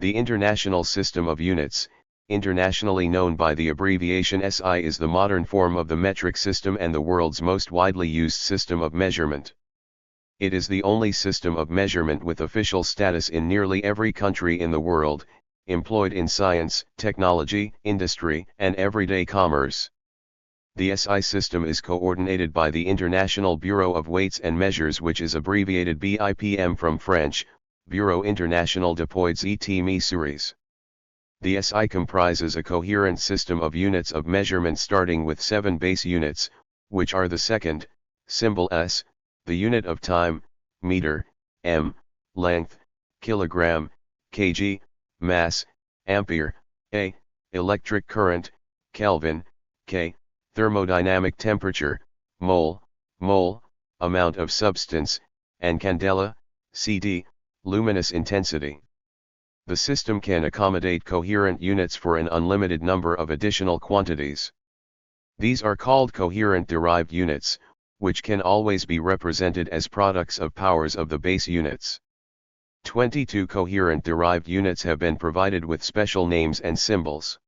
The International System of Units, internationally known by the abbreviation SI, is the modern form of the metric system and the world's most widely used system of measurement. It is the only system of measurement with official status in nearly every country in the world, employed in science, technology, industry, and everyday commerce. The SI system is coordinated by the International Bureau of Weights and Measures, which is abbreviated BIPM from French, Bureau International de Poids et Mesures. The SI comprises a coherent system of units of measurement starting with 7 base units, which are the second, symbol S, the unit of time, meter, m, length, kilogram, kg, mass, ampere, A, electric current, Kelvin, K, thermodynamic temperature, mole, amount of substance, and candela, CD, luminous intensity. The system can accommodate coherent units for an unlimited number of additional quantities. These are called coherent derived units, which can always be represented as products of powers of the base units. 22 coherent derived units have been provided with special names and symbols.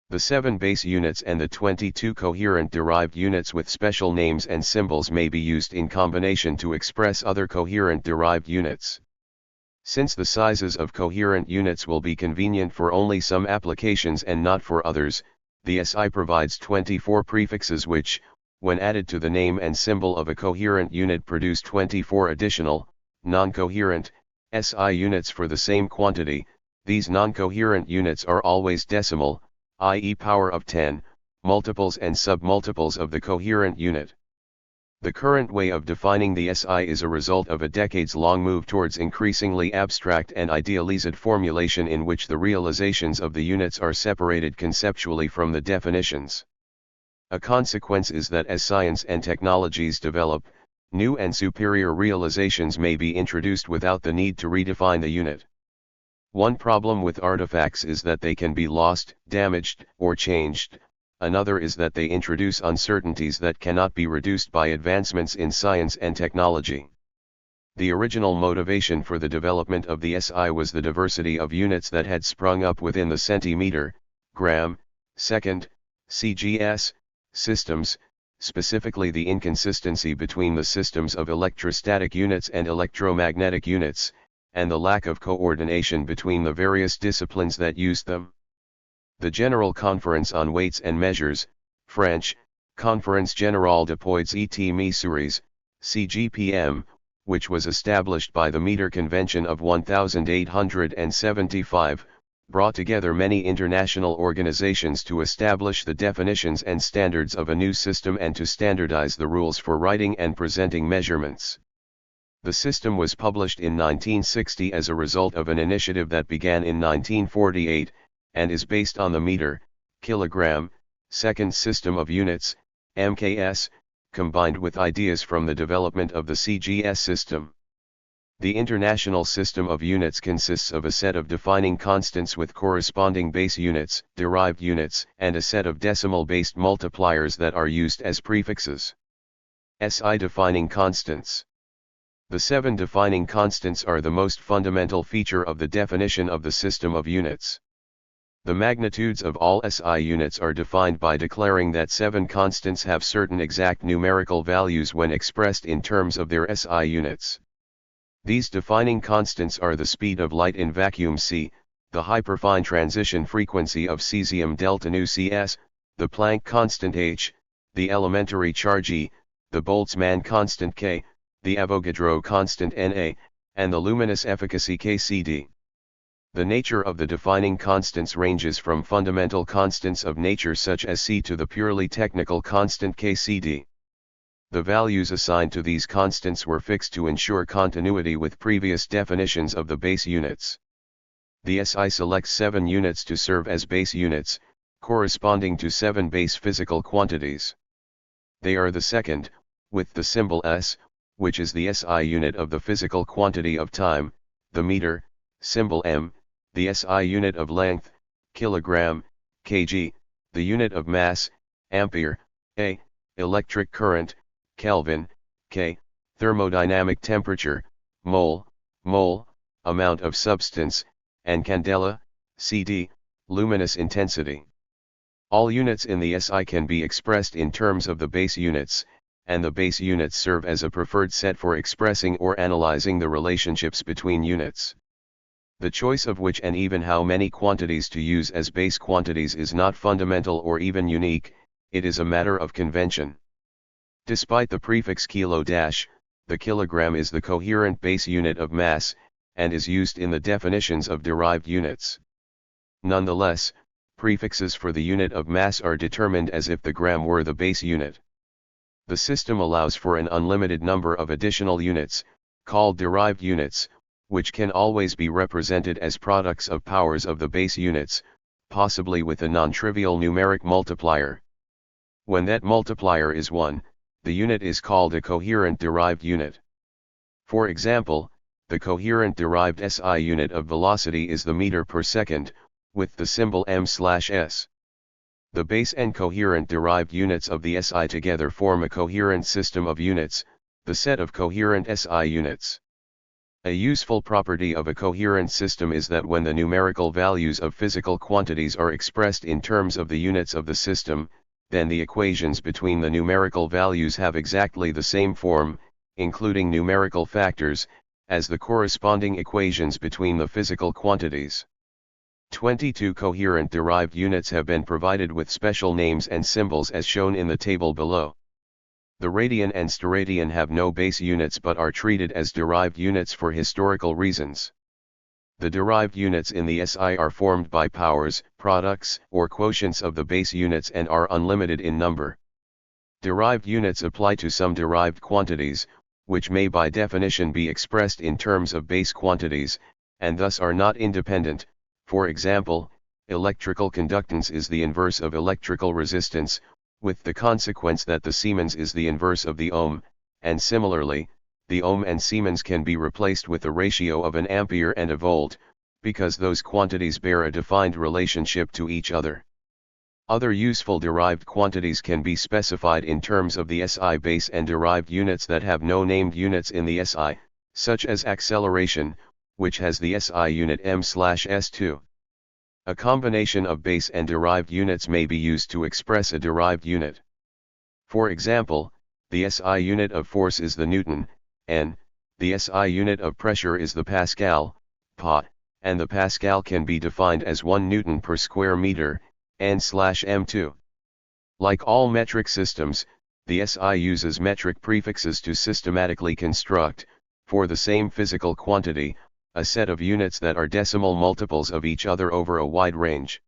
The 7 base units and the 22 coherent derived units with special names and symbols may be used in combination to express other coherent derived units. Since the sizes of coherent units will be convenient for only some applications and not for others, the SI provides 24 prefixes which, when added to the name and symbol of a coherent unit, produce 24 additional, non-coherent, SI units for the same quantity. These non-coherent units are always decimal, i.e. power of 10, multiples and submultiples of the coherent unit. The current way of defining the SI is a result of a decades-long move towards increasingly abstract and idealized formulation in which the realizations of the units are separated conceptually from the definitions. A consequence is that as science and technologies develop, new and superior realizations may be introduced without the need to redefine the unit. One problem with artifacts is that they can be lost, damaged, or changed. Another is that they introduce uncertainties that cannot be reduced by advancements in science and technology. The original motivation for the development of the SI was the diversity of units that had sprung up within the centimeter, gram, second, CGS, systems, specifically the inconsistency between the systems of electrostatic units and electromagnetic units, and the lack of coordination between the various disciplines that used them. The General Conference on Weights and Measures, French, Conférence Générale de Poids et Mesures, CGPM, which was established by the Metre Convention of 1875, brought together many international organizations to establish the definitions and standards of a new system and to standardize the rules for writing and presenting measurements. The system was published in 1960 as a result of an initiative that began in 1948, and is based on the meter, kilogram, second system of units, MKS, combined with ideas from the development of the CGS system. The International System of Units consists of a set of defining constants with corresponding base units, derived units, and a set of decimal-based multipliers that are used as prefixes. SI defining constants. The 7 defining constants are the most fundamental feature of the definition of the system of units. The magnitudes of all SI units are defined by declaring that 7 constants have certain exact numerical values when expressed in terms of their SI units. These defining constants are the speed of light in vacuum c, the hyperfine transition frequency of cesium delta nu cs, the Planck constant h, the elementary charge E, the Boltzmann constant k, the Avogadro constant Na, and the luminous efficacy kcd. The nature of the defining constants ranges from fundamental constants of nature such as c to the purely technical constant kcd. The values assigned to these constants were fixed to ensure continuity with previous definitions of the base units. The SI selects 7 units to serve as base units, corresponding to 7 base physical quantities. They are the second, with the symbol S, which is the SI unit of the physical quantity of time, the meter, symbol M, the SI unit of length, kilogram, kg, the unit of mass, ampere, A, electric current, Kelvin, K, thermodynamic temperature, mole, amount of substance, and candela, CD, luminous intensity. All units in the SI can be expressed in terms of the base units, and the base units serve as a preferred set for expressing or analyzing the relationships between units. The choice of which and even how many quantities to use as base quantities is not fundamental or even unique, it is a matter of convention. Despite the prefix kilo dash, the kilogram is the coherent base unit of mass, and is used in the definitions of derived units. Nonetheless, prefixes for the unit of mass are determined as if the gram were the base unit. The system allows for an unlimited number of additional units, called derived units, which can always be represented as products of powers of the base units, possibly with a non-trivial numeric multiplier. When that multiplier is 1, the unit is called a coherent derived unit. For example, the coherent derived SI unit of velocity is the meter per second, with the symbol m/s. The base and coherent derived units of the SI together form a coherent system of units, the set of coherent SI units. A useful property of a coherent system is that when the numerical values of physical quantities are expressed in terms of the units of the system, then the equations between the numerical values have exactly the same form, including numerical factors, as the corresponding equations between the physical quantities. 22 coherent derived units have been provided with special names and symbols as shown in the table below. The radian and steradian have no base units but are treated as derived units for historical reasons. The derived units in the SI are formed by powers, products, or quotients of the base units and are unlimited in number. Derived units apply to some derived quantities, which may by definition be expressed in terms of base quantities, and thus are not independent. For example, electrical conductance is the inverse of electrical resistance, with the consequence that the Siemens is the inverse of the ohm, and similarly, the ohm and Siemens can be replaced with a ratio of an ampere and a volt, because those quantities bear a defined relationship to each other. Other useful derived quantities can be specified in terms of the SI base and derived units that have no named units in the SI, such as acceleration, which has the SI unit m/s2. A combination of base and derived units may be used to express a derived unit. For example, the SI unit of force is the Newton, N, the SI unit of pressure is the Pascal, Pa, and the Pascal can be defined as 1 Newton per square meter, N/m2. Like all metric systems, the SI uses metric prefixes to systematically construct, for the same physical quantity, a set of units that are decimal multiples of each other over a wide range.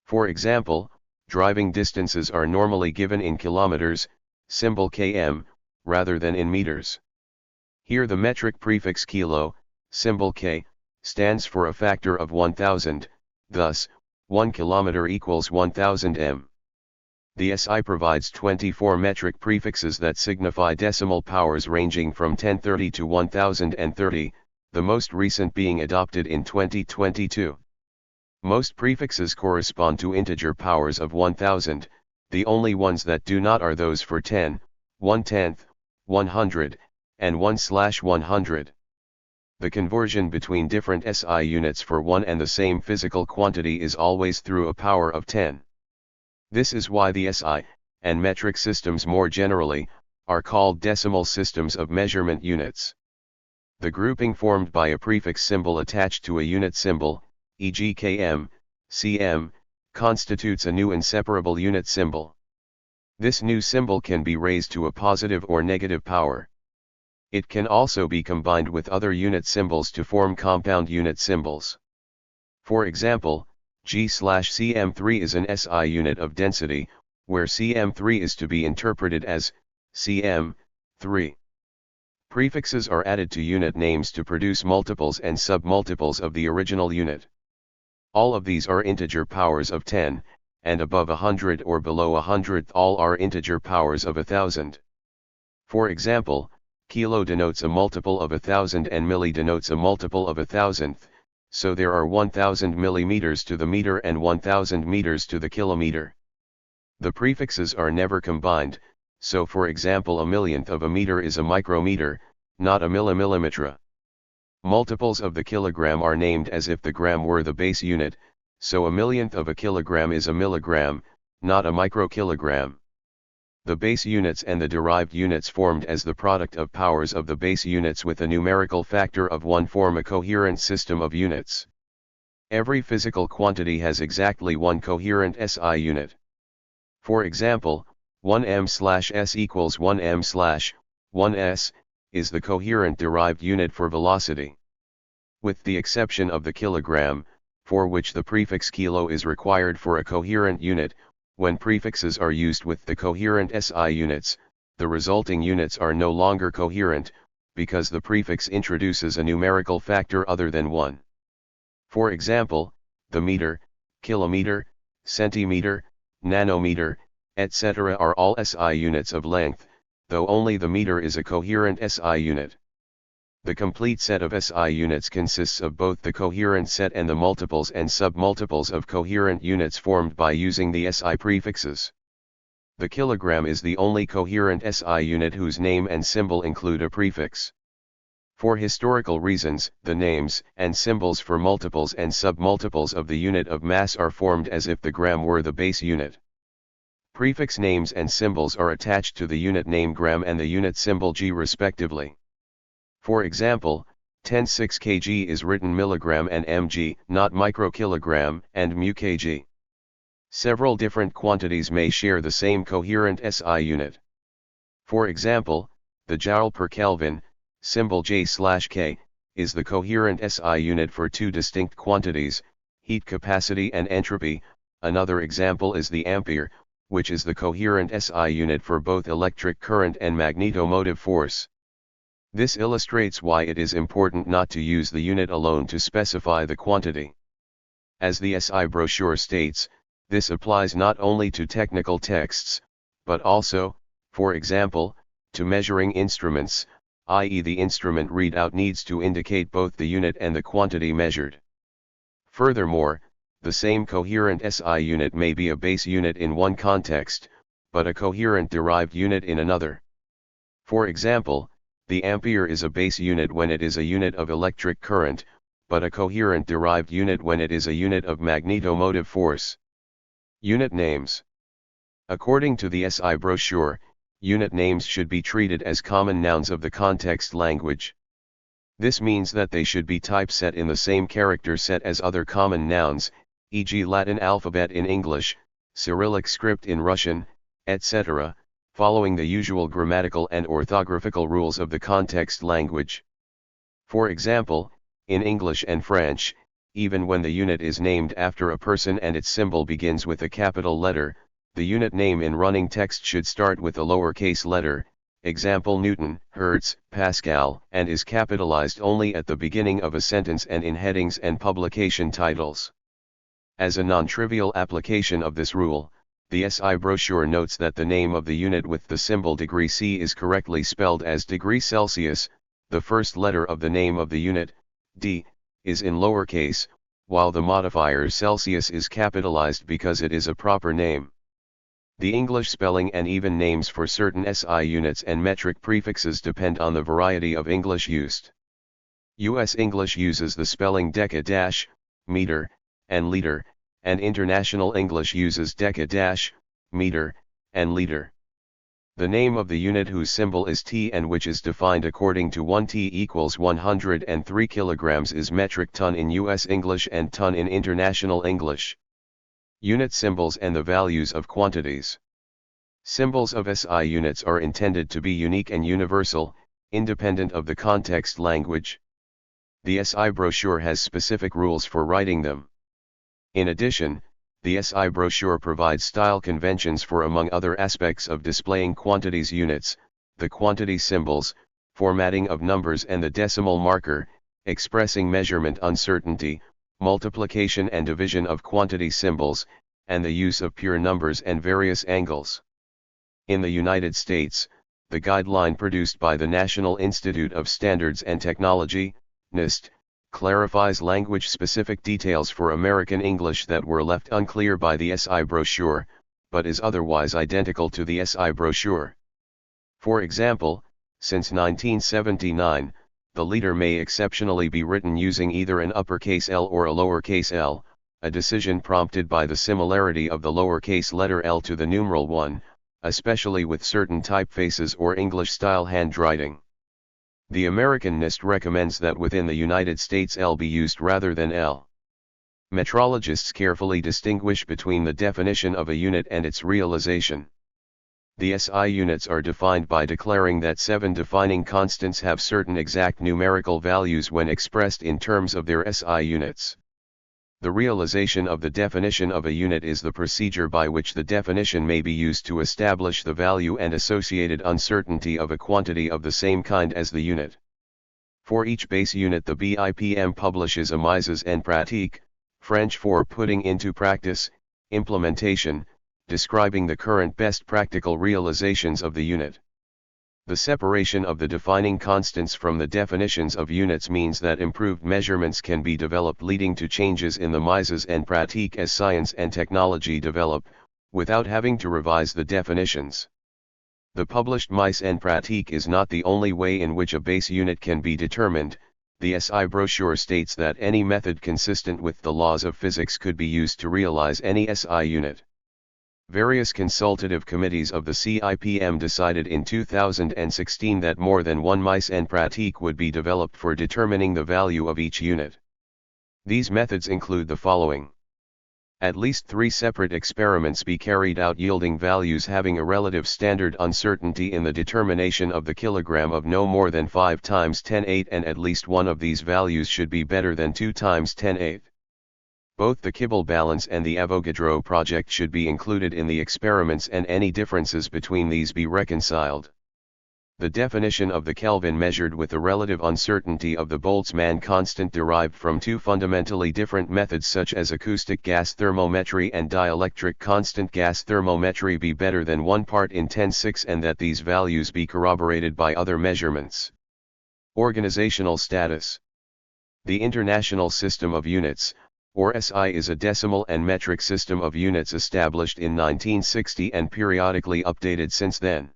For example, driving distances are normally given in kilometers, symbol km, rather than in meters. Here the metric prefix kilo, symbol k, stands for a factor of 1000, thus, 1 kilometer equals 1000 m. The SI provides 24 metric prefixes that signify decimal powers ranging from 1030 to 1030, the most recent being adopted in 2022. Most prefixes correspond to integer powers of 1000, the only ones that do not are those for 10, 1/10, 100, and 1/100. The conversion between different SI units for one and the same physical quantity is always through a power of 10. This is why the SI, and metric systems more generally, are called decimal systems of measurement units. The grouping formed by a prefix symbol attached to a unit symbol, e.g. km, cm, constitutes a new inseparable unit symbol. This new symbol can be raised to a positive or negative power. It can also be combined with other unit symbols to form compound unit symbols. For example, G/cm3 is an SI unit of density, where cm3 is to be interpreted as cm3. Prefixes are added to unit names to produce multiples and submultiples of the original unit. All of these are integer powers of 10, and above 100 or below 100 all are integer powers of 1000. For example, kilo denotes a multiple of 1000 and milli denotes a multiple of 1000th, so there are 1000 millimeters to the meter and 1000 meters to the kilometer. The prefixes are never combined, so for example a millionth of a meter is a micrometer, not a millimillimetre. Multiples of the kilogram are named as if the gram were the base unit, so a millionth of a kilogram is a milligram, not a microkilogram. The base units and the derived units formed as the product of powers of the base units with a numerical factor of 1 form a coherent system of units. Every physical quantity has exactly one coherent SI unit. For example, 1m/s equals 1m/1s, is the coherent derived unit for velocity. With the exception of the kilogram, for which the prefix kilo is required for a coherent unit, when prefixes are used with the coherent SI units, the resulting units are no longer coherent, because the prefix introduces a numerical factor other than 1. For example, the meter, kilometer, centimeter, nanometer, etc. are all SI units of length, though only the meter is a coherent SI unit. The complete set of SI units consists of both the coherent set and the multiples and submultiples of coherent units formed by using the SI prefixes. The kilogram is the only coherent SI unit whose name and symbol include a prefix. For historical reasons, the names and symbols for multiples and submultiples of the unit of mass are formed as if the gram were the base unit. Prefix names and symbols are attached to the unit name gram and the unit symbol g respectively. For example, 10⁶ kg is written milligram and mg, not microkilogram and mu kg. Several different quantities may share the same coherent SI unit. For example, the joule per Kelvin, symbol J/K, is the coherent SI unit for two distinct quantities, heat capacity and entropy. Another example is the ampere, which is the coherent SI unit for both electric current and magnetomotive force. This illustrates why it is important not to use the unit alone to specify the quantity. As the SI brochure states, this applies not only to technical texts, but also, for example, to measuring instruments, i.e. the instrument readout needs to indicate both the unit and the quantity measured. Furthermore, the same coherent SI unit may be a base unit in one context, but a coherent derived unit in another. For example, the ampere is a base unit when it is a unit of electric current, but a coherent derived unit when it is a unit of magnetomotive force. Unit names. According to the SI brochure, unit names should be treated as common nouns of the context language. This means that they should be typeset in the same character set as other common nouns, e.g. Latin alphabet in English, Cyrillic script in Russian, etc., following the usual grammatical and orthographical rules of the context language. For example, in English and French, even when the unit is named after a person and its symbol begins with a capital letter, the unit name in running text should start with a lowercase letter, example Newton, Hertz, Pascal, and is capitalized only at the beginning of a sentence and in headings and publication titles. As a non-trivial application of this rule, the SI brochure notes that the name of the unit with the symbol degree C is correctly spelled as degree Celsius. The first letter of the name of the unit, D, is in lowercase, while the modifier Celsius is capitalized because it is a proper name. The English spelling and even names for certain SI units and metric prefixes depend on the variety of English used. US English uses the spelling deca-, meter, and liter, and International English uses deca-, meter, and liter. The name of the unit whose symbol is T and which is defined according to 1 T equals 103 kilograms is metric ton in US English and ton in International English. Unit symbols and the values of quantities. Symbols of SI units are intended to be unique and universal, independent of the context language. The SI brochure has specific rules for writing them. In addition, the SI brochure provides style conventions for, among other aspects of displaying quantities units, the quantity symbols, formatting of numbers and the decimal marker, expressing measurement uncertainty, multiplication and division of quantity symbols, and the use of pure numbers and various angles. In the United States, the guideline produced by the National Institute of Standards and Technology, NIST, clarifies language-specific details for American English that were left unclear by the SI brochure, but is otherwise identical to the SI brochure. For example, since 1979, the liter may exceptionally be written using either an uppercase L or a lowercase l, a decision prompted by the similarity of the lowercase letter L to the numeral 1, especially with certain typefaces or English-style handwriting. The American NIST recommends that within the United States L be used rather than L. Metrologists carefully distinguish between the definition of a unit and its realization. The SI units are defined by declaring that 7 defining constants have certain exact numerical values when expressed in terms of their SI units. The realization of the definition of a unit is the procedure by which the definition may be used to establish the value and associated uncertainty of a quantity of the same kind as the unit. For each base unit, the BIPM publishes a mesures en pratique, French for putting into practice, implementation, describing the current best practical realizations of the unit. The separation of the defining constants from the definitions of units means that improved measurements can be developed, leading to changes in the mesures en pratique as science and technology develop, without having to revise the definitions. The published mesures en pratique is not the only way in which a base unit can be determined. The SI brochure states that any method consistent with the laws of physics could be used to realize any SI unit. Various consultative committees of the CIPM decided in 2016 that more than one mesure en pratique would be developed for determining the value of each unit. These methods include the following. At least 3 separate experiments be carried out yielding values having a relative standard uncertainty in the determination of the kilogram of no more than 5 times 10^8, and at least one of these values should be better than 2 times 10^8. Both the Kibble balance and the Avogadro project should be included in the experiments, and any differences between these be reconciled. The definition of the Kelvin measured with the relative uncertainty of the Boltzmann constant derived from 2 fundamentally different methods such as acoustic gas thermometry and dielectric constant gas thermometry be better than 1 part in 10^6, and that these values be corroborated by other measurements. Organizational status. The International System of Units, or SI, is a decimal and metric system of units established in 1960 and periodically updated since then.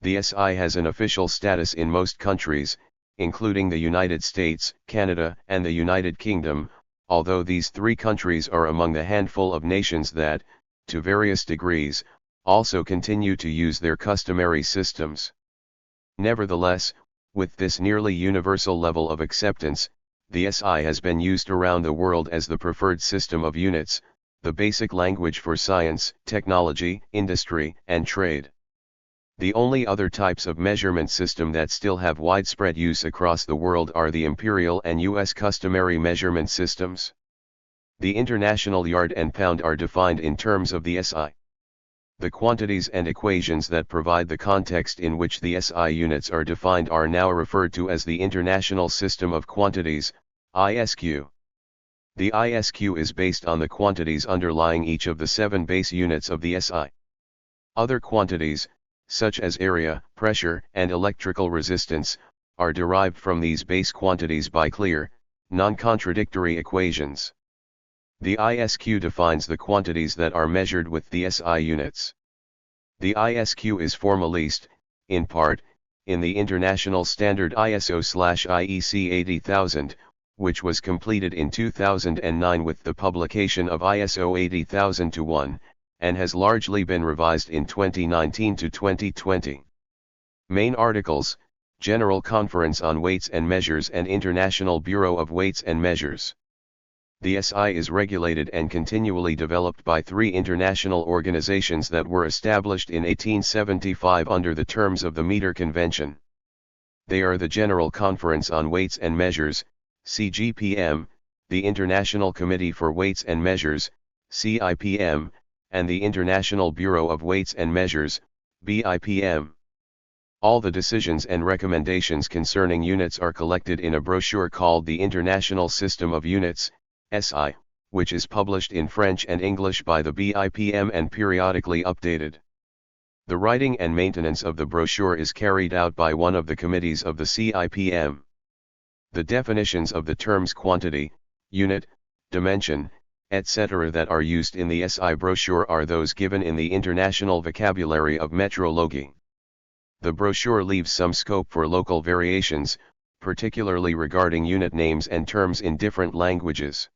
The SI has an official status in most countries, including the United States, Canada, and the United Kingdom, although these 3 countries are among the handful of nations that, to various degrees, also continue to use their customary systems. Nevertheless, with this nearly universal level of acceptance, the SI has been used around the world as the preferred system of units, the basic language for science, technology, industry, and trade. The only other types of measurement system that still have widespread use across the world are the imperial and US customary measurement systems. The international yard and pound are defined in terms of the SI. The quantities and equations that provide the context in which the SI units are defined are now referred to as the International System of Quantities, ISQ. The ISQ is based on the quantities underlying each of the 7 base units of the SI. Other quantities, such as area, pressure, and electrical resistance, are derived from these base quantities by clear, non-contradictory equations. The ISQ defines the quantities that are measured with the SI units. The ISQ is formalized, in part, in the international standard ISO/IEC 80000, which was completed in 2009 with the publication of ISO 80001, and has largely been revised in 2019 to 2020. Main articles: General Conference on Weights and Measures and International Bureau of Weights and Measures. The SI is regulated and continually developed by 3 international organizations that were established in 1875 under the terms of the Metre Convention. They are the General Conference on Weights and Measures, CGPM, the International Committee for Weights and Measures, CIPM, and the International Bureau of Weights and Measures, BIPM. All the decisions and recommendations concerning units are collected in a brochure called the International System of Units, SI, which is published in French and English by the BIPM and periodically updated. The writing and maintenance of the brochure is carried out by one of the committees of the CIPM. The definitions of the terms quantity, unit, dimension, etc. that are used in the SI brochure are those given in the international vocabulary of metrology. The brochure leaves some scope for local variations, particularly regarding unit names and terms in different languages.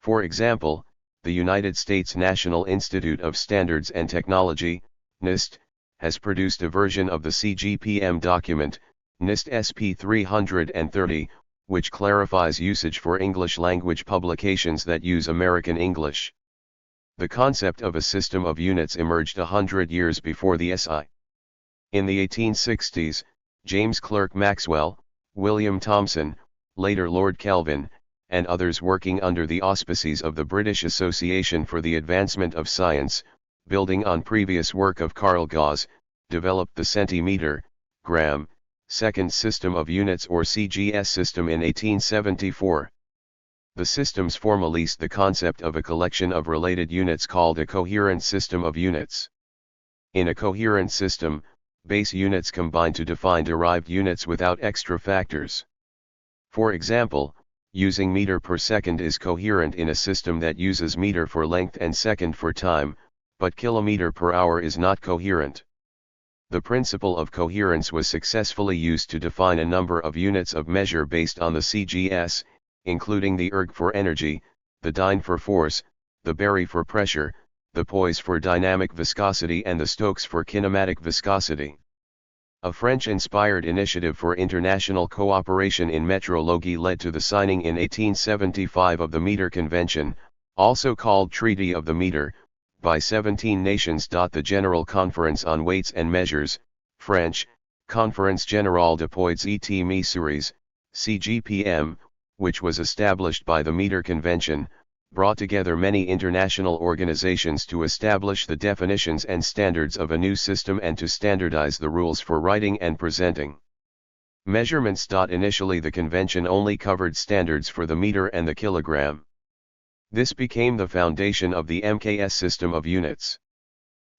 For example, the United States National Institute of Standards and Technology, NIST, has produced a version of the CGPM document, NIST SP 330, which clarifies usage for English language publications that use American English. The concept of a system of units emerged 100 years before the SI. In the 1860s, James Clerk Maxwell, William Thomson, later Lord Kelvin, and others working under the auspices of the British Association for the Advancement of Science, building on previous work of Carl Gauss, developed the centimeter, gram, second system of units or CGS system in 1874. The systems formalized the concept of a collection of related units called a coherent system of units. In a coherent system, base units combine to define derived units without extra factors. For example, using meter per second is coherent in a system that uses meter for length and second for time, but kilometer per hour is not coherent. The principle of coherence was successfully used to define a number of units of measure based on the CGS, including the erg for energy, the dyne for force, the Berry for pressure, the poids for dynamic viscosity and the Stokes for kinematic viscosity. A French-inspired initiative for international cooperation in metrology led to the signing in 1875 of the Metre Convention, also called Treaty of the Metre, by 17 nations. The General Conference on Weights and Measures, French, Conférence Générale de Poids et Mesures, CGPM, which was established by the Metre Convention, brought together many international organizations to establish the definitions and standards of a new system and to standardize the rules for writing and presenting measurements. Initially the convention only covered standards for the meter and the kilogram. This became the foundation of the MKS system of units.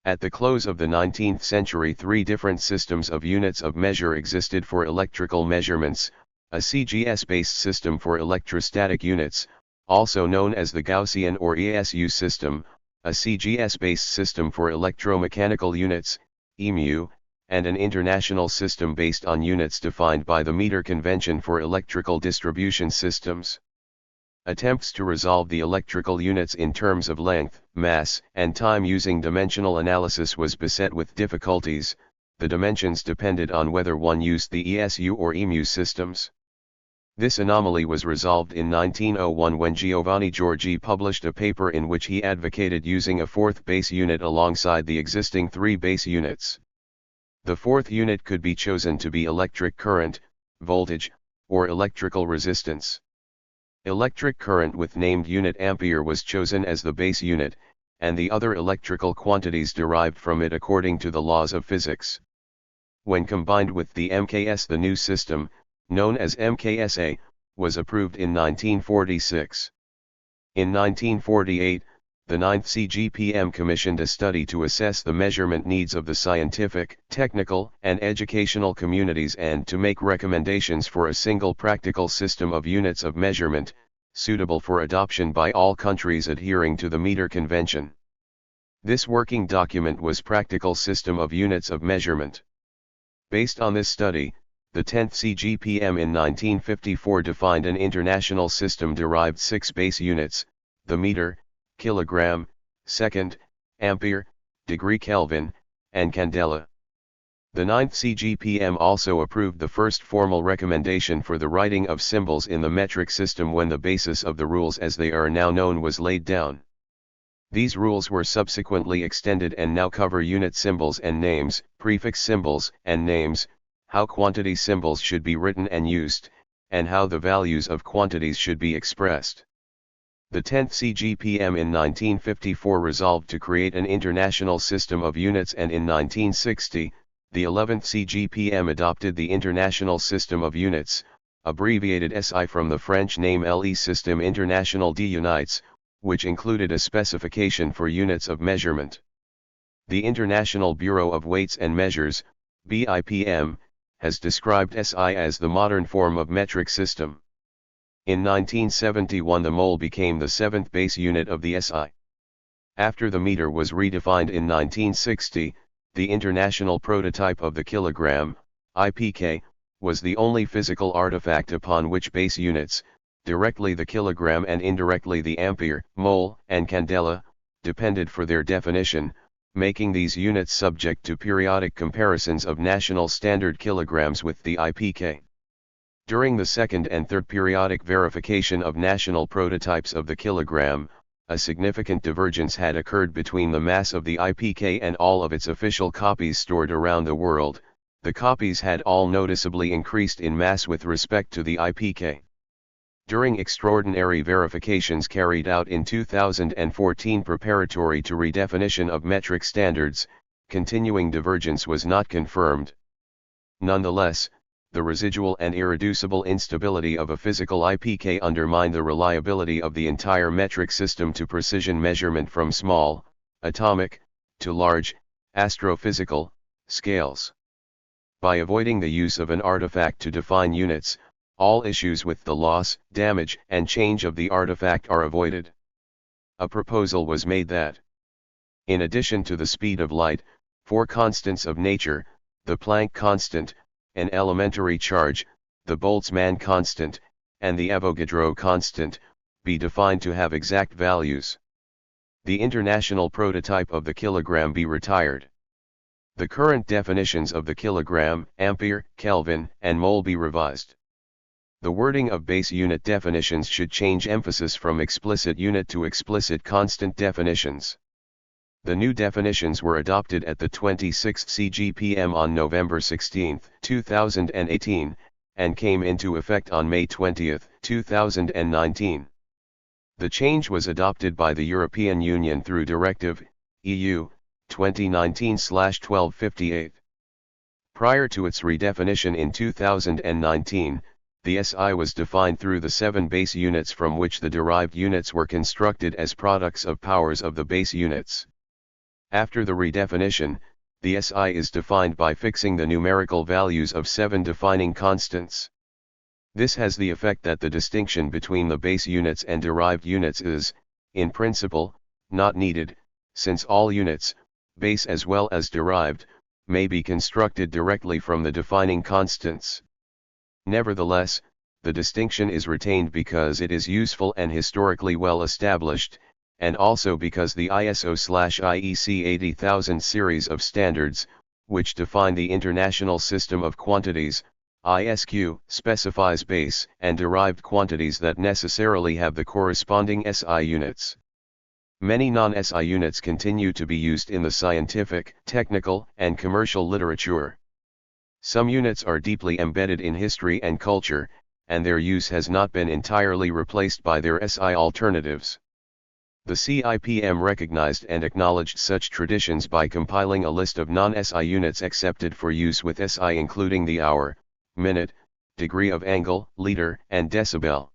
At the close of the 19th century, three different systems of units of measure existed for electrical measurements: a CGS-based system for electrostatic units, also known as the Gaussian or ESU system, a CGS-based system for electromechanical units, EMU, and an international system based on units defined by the Metre Convention for electrical distribution systems. Attempts to resolve the electrical units in terms of length, mass, and time using dimensional analysis was beset with difficulties. The dimensions depended on whether one used the ESU or EMU systems. This anomaly was resolved in 1901 when Giovanni Giorgi published a paper in which he advocated using a fourth base unit alongside the existing three base units. The fourth unit could be chosen to be electric current, voltage, or electrical resistance. Electric current with named unit ampere was chosen as the base unit, and the other electrical quantities derived from it according to the laws of physics. When combined with the MKS, the new system, known as MKSA, was approved in 1946. In 1948, the 9th CGPM commissioned a study to assess the measurement needs of the scientific, technical, and educational communities and to make recommendations for a single practical system of units of measurement, suitable for adoption by all countries adhering to the Metre Convention. This working document was Practical System of Units of Measurement. Based on this study, the 10th CGPM in 1954 defined an international system derived 6 base units: the meter, kilogram, second, ampere, degree Kelvin, and candela. The 9th CGPM also approved the first formal recommendation for the writing of symbols in the metric system when the basis of the rules as they are now known was laid down. These rules were subsequently extended and now cover unit symbols and names, prefix symbols and names, how quantity symbols should be written and used, and how the values of quantities should be expressed. The 10th CGPM in 1954 resolved to create an international system of units, and in 1960, the 11th CGPM adopted the International System of Units, abbreviated SI from the French name Le Système International des Unités, which included a specification for units of measurement. The International Bureau of Weights and Measures, BIPM, has described SI as the modern form of metric system. In 1971 the mole became the 7th base unit of the SI. After the meter was redefined in 1960, the international prototype of the kilogram, IPK, was the only physical artifact upon which base units, directly the kilogram and indirectly the ampere, mole, and candela, depended for their definition, making these units subject to periodic comparisons of national standard kilograms with the IPK. During the second and third periodic verification of national prototypes of the kilogram, a significant divergence had occurred between the mass of the IPK and all of its official copies stored around the world. The copies had all noticeably increased in mass with respect to the IPK. During extraordinary verifications carried out in 2014 preparatory to redefinition of metric standards, continuing divergence was not confirmed. Nonetheless, the residual and irreducible instability of a physical IPK undermined the reliability of the entire metric system to precision measurement from small, atomic, to large, astrophysical, scales. By avoiding the use of an artifact to define units, all issues with the loss, damage, and change of the artifact are avoided. A proposal was made that, in addition to the speed of light, 4 constants of nature, the Planck constant, an elementary charge, the Boltzmann constant, and the Avogadro constant, be defined to have exact values. The international prototype of the kilogram be retired. The current definitions of the kilogram, ampere, kelvin, and mole be revised. The wording of base unit definitions should change emphasis from explicit unit to explicit constant definitions. The new definitions were adopted at the 26th CGPM on November 16, 2018, and came into effect on May 20, 2019. The change was adopted by the European Union through Directive, EU, 2019/1258. Prior to its redefinition in 2019, the SI was defined through the 7 base units from which the derived units were constructed as products of powers of the base units. After the redefinition, the SI is defined by fixing the numerical values of 7 defining constants. This has the effect that the distinction between the base units and derived units is, in principle, not needed, since all units, base as well as derived, may be constructed directly from the defining constants. Nevertheless, the distinction is retained because it is useful and historically well established, and also because the ISO/IEC 80000 series of standards, which define the International System of Quantities, ISQ, specifies base and derived quantities that necessarily have the corresponding SI units. Many non-SI units continue to be used in the scientific, technical, and commercial literature. Some units are deeply embedded in history and culture, and their use has not been entirely replaced by their SI alternatives. The CIPM recognized and acknowledged such traditions by compiling a list of non-SI units accepted for use with SI, including the hour, minute, degree of angle, liter, and decibel.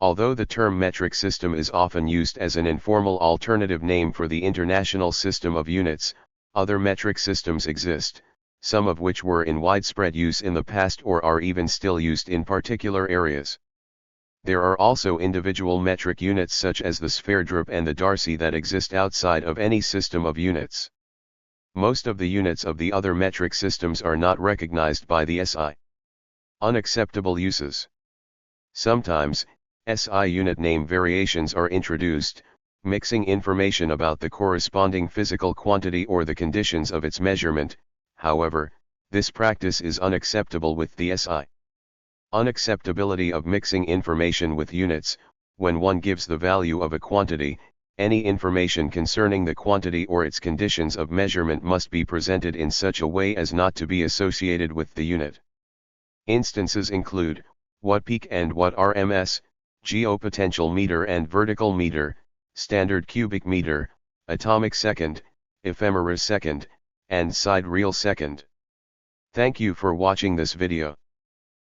Although the term metric system is often used as an informal alternative name for the International System of Units, other metric systems exist, some of which were in widespread use in the past or are even still used in particular areas. There are also individual metric units such as the Sverdrup and the Darcy that exist outside of any system of units. Most of the units of the other metric systems are not recognized by the SI. Unacceptable uses. Sometimes, SI unit name variations are introduced, mixing information about the corresponding physical quantity or the conditions of its measurement. However, this practice is unacceptable with the SI. Unacceptability of mixing information with units. When one gives the value of a quantity, any information concerning the quantity or its conditions of measurement must be presented in such a way as not to be associated with the unit. Instances include, watt peak and watt RMS, geopotential meter and vertical meter, standard cubic meter, atomic second, ephemera second, and sidereal second. Thank you for watching this video.